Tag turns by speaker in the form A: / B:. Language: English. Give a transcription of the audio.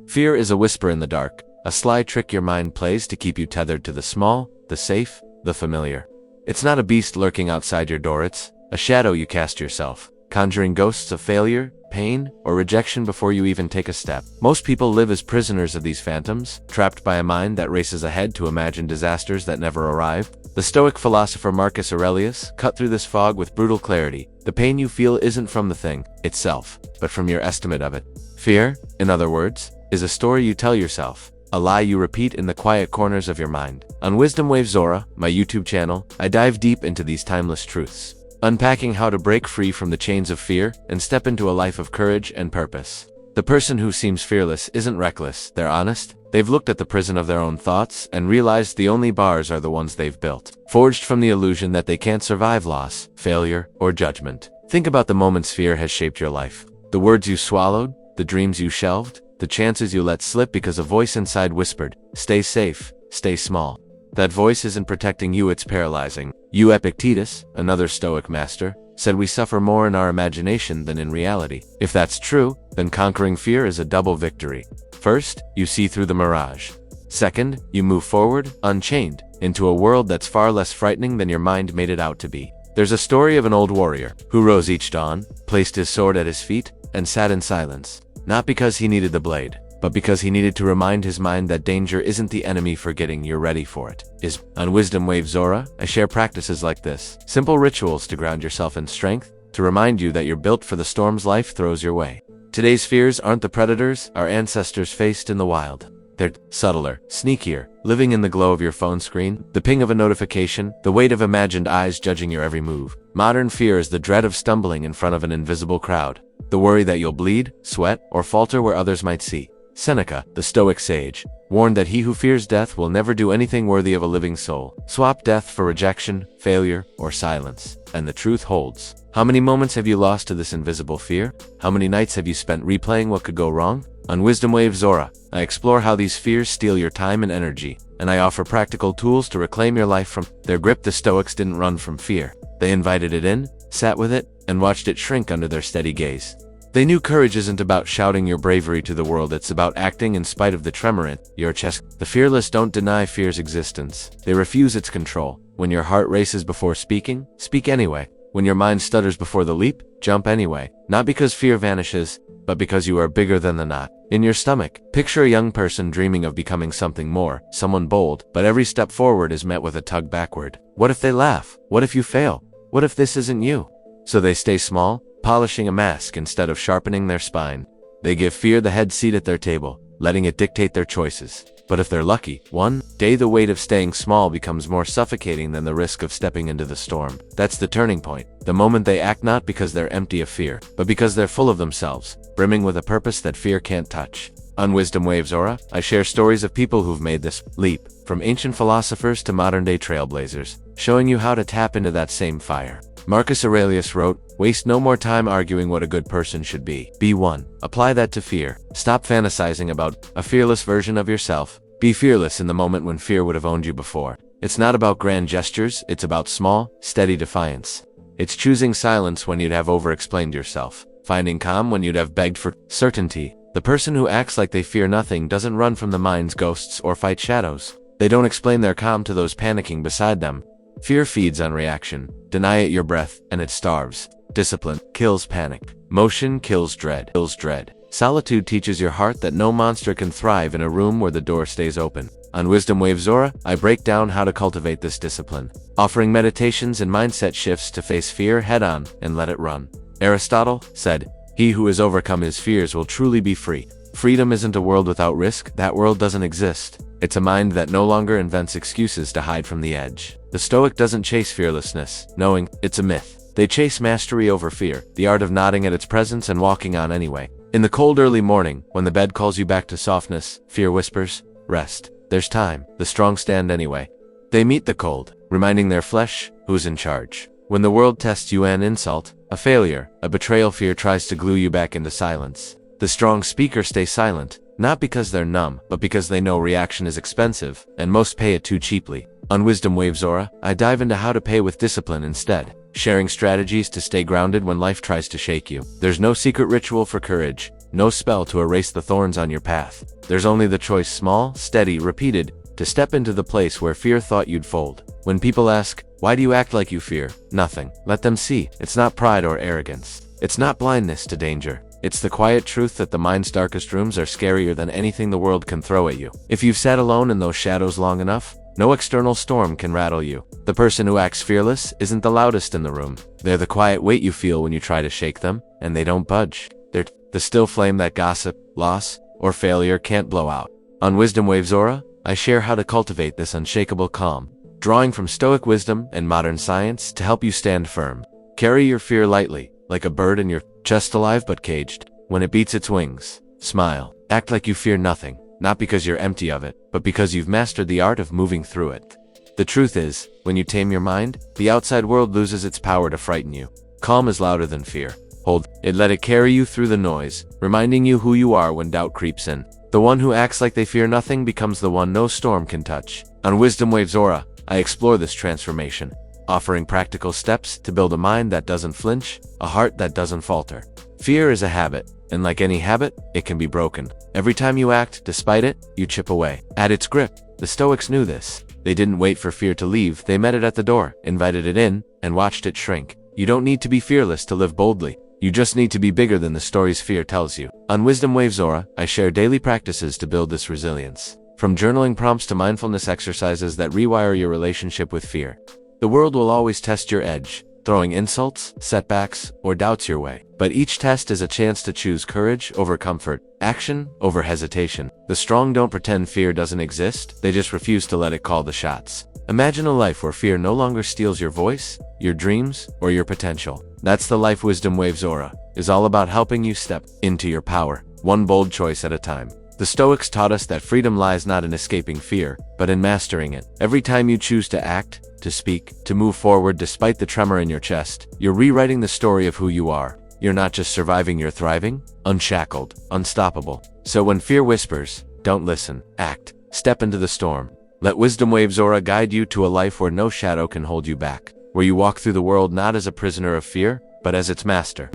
A: Fear is a whisper in the dark, a sly trick your mind plays to keep you tethered to the small, the safe, the familiar. It's not a beast lurking outside your door, it's a shadow you cast yourself, conjuring ghosts of failure, pain, or rejection before you even take a step. Most people live as prisoners of these phantoms, trapped by a mind that races ahead to imagine disasters that never arrive. The Stoic philosopher Marcus Aurelius cut through this fog with brutal clarity. The pain you feel isn't from the thing itself, but from your estimate of it. Fear, in other words, is a story you tell yourself, a lie you repeat in the quiet corners of your mind. On WisdomWavesAura, my YouTube channel, I dive deep into these timeless truths, unpacking how to break free from the chains of fear and step into a life of courage and purpose. The person who seems fearless isn't reckless, they're honest. They've looked at the prison of their own thoughts and realized the only bars are the ones they've built, forged from the illusion that they can't survive loss, failure, or judgment. Think about the moments fear has shaped your life. The words you swallowed, the dreams you shelved, the chances you let slip because a voice inside whispered, "Stay safe, stay small." That voice isn't protecting you, it's paralyzing you. Epictetus, another Stoic master, said we suffer more in our imagination than in reality. If that's true, then conquering fear is a double victory. First, you see through the mirage. Second, you move forward, unchained, into a world that's far less frightening than your mind made it out to be. There's a story of an old warrior who rose each dawn, placed his sword at his feet, and sat in silence. Not because he needed the blade, but because he needed to remind his mind that danger isn't the enemy forgetting you're ready for it. On WisdomWavesAura, I share practices like this, simple rituals to ground yourself in strength, to remind you that you're built for the storms life throws your way. Today's fears aren't the predators our ancestors faced in the wild. They're subtler, sneakier, living in the glow of your phone screen, the ping of a notification, the weight of imagined eyes judging your every move. Modern fear is the dread of stumbling in front of an invisible crowd, the worry that you'll bleed, sweat, or falter where others might see. Seneca, the Stoic sage, warned that he who fears death will never do anything worthy of a living soul. Swap death for rejection, failure, or silence, and the truth holds. How many moments have you lost to this invisible fear? How many nights have you spent replaying what could go wrong? On WisdomWavesAura, I explore how these fears steal your time and energy, and I offer practical tools to reclaim your life from their grip. The Stoics didn't run from fear. They invited it in, sat with it, and watched it shrink under their steady gaze. They knew courage isn't about shouting your bravery to the world, it's about acting in spite of the tremor in your chest. The fearless don't deny fear's existence. They refuse its control. When your heart races before speaking, speak anyway. When your mind stutters before the leap, jump anyway. Not because fear vanishes, but because you are bigger than the knot in your stomach. Picture a young person dreaming of becoming something more, someone bold, but every step forward is met with a tug backward. What if they laugh? What if you fail? What if this isn't you? So they stay small, polishing a mask instead of sharpening their spine. They give fear the head seat at their table, letting it dictate their choices. But if they're lucky, one day the weight of staying small becomes more suffocating than the risk of stepping into the storm. That's the turning point, the moment they act not because they're empty of fear, but because they're full of themselves, brimming with a purpose that fear can't touch. On WisdomWavesAura, I share stories of people who've made this leap, from ancient philosophers to modern-day trailblazers, showing you how to tap into that same fire. Marcus Aurelius wrote, "Waste no more time arguing what a good person should be. Be one." Apply that to fear. Stop fantasizing about a fearless version of yourself. Be fearless in the moment when fear would have owned you before. It's not about grand gestures, it's about small, steady defiance. It's choosing silence when you'd have over-explained yourself, finding calm when you'd have begged for certainty. The person who acts like they fear nothing doesn't run from the mind's ghosts or fight shadows. They don't explain their calm to those panicking beside them. Fear feeds on reaction. Deny it your breath, and it starves. Discipline kills panic. Motion kills dread. Solitude teaches your heart that no monster can thrive in a room where the door stays open. On WisdomWavesAura, I break down how to cultivate this discipline, offering meditations and mindset shifts to face fear head-on and let it run. Aristotle said, "He who has overcome his fears will truly be free." Freedom isn't a world without risk. That world doesn't exist. It's a mind that no longer invents excuses to hide from the edge. The Stoic doesn't chase fearlessness, knowing it's a myth. They chase mastery over fear, the art of nodding at its presence and walking on anyway. In the cold early morning, when the bed calls you back to softness, fear whispers, "Rest. There's time." The strong stand anyway. They meet the cold, reminding their flesh who's in charge. When the world tests you, an insult, a failure, a betrayal, fear tries to glue you back into silence. The strong speaker stays silent, not because they're numb, but because they know reaction is expensive, and most pay it too cheaply. On WisdomWavesAura, I dive into how to pay with discipline instead, sharing strategies to stay grounded when life tries to shake you. There's no secret ritual for courage, no spell to erase the thorns on your path. There's only the choice, small, steady, repeated, to step into the place where fear thought you'd fold. When people ask, why do you act like you fear? Nothing. Let them see. It's not pride or arrogance. It's not blindness to danger. It's the quiet truth that the mind's darkest rooms are scarier than anything the world can throw at you. If you've sat alone in those shadows long enough, no external storm can rattle you. The person who acts fearless isn't the loudest in the room. They're the quiet weight you feel when you try to shake them, and they don't budge. They're the still flame that gossip, loss, or failure can't blow out. On Wisdom Waves Aura, I share how to cultivate this unshakable calm, drawing from Stoic wisdom and modern science to help you stand firm. Carry your fear lightly, like a bird in your chest, alive but caged. When it beats its wings, smile. Act like you fear nothing, not because you're empty of it, but because you've mastered the art of moving through it. The truth is, when you tame your mind, the outside world loses its power to frighten you. Calm is louder than fear. Hold it, let it carry you through the noise, reminding you who you are when doubt creeps in. The one who acts like they fear nothing becomes the one no storm can touch. On Wisdom Waves Aura, I explore this transformation, offering practical steps to build a mind that doesn't flinch, a heart that doesn't falter. Fear is a habit, and like any habit, it can be broken. Every time you act despite it, you chip away at its grip. The Stoics knew this. They didn't wait for fear to leave, they met it at the door, invited it in, and watched it shrink. You don't need to be fearless to live boldly. You just need to be bigger than the stories fear tells you. On Wisdom Waves Aura, I share daily practices to build this resilience. From journaling prompts to mindfulness exercises that rewire your relationship with fear. The world will always test your edge, throwing insults, setbacks, or doubts your way. But each test is a chance to choose courage over comfort, action over hesitation. The strong don't pretend fear doesn't exist, they just refuse to let it call the shots. Imagine a life where fear no longer steals your voice, your dreams, or your potential. That's the life Wisdom Waves Aura is all about, helping you step into your power, one bold choice at a time. The Stoics taught us that freedom lies not in escaping fear, but in mastering it. Every time you choose to act, to speak, to move forward despite the tremor in your chest, you're rewriting the story of who you are. You're not just surviving, you're thriving, unshackled, unstoppable. So when fear whispers, don't listen, act, step into the storm. Let Wisdom Waves Aura guide you to a life where no shadow can hold you back, where you walk through the world not as a prisoner of fear, but as its master.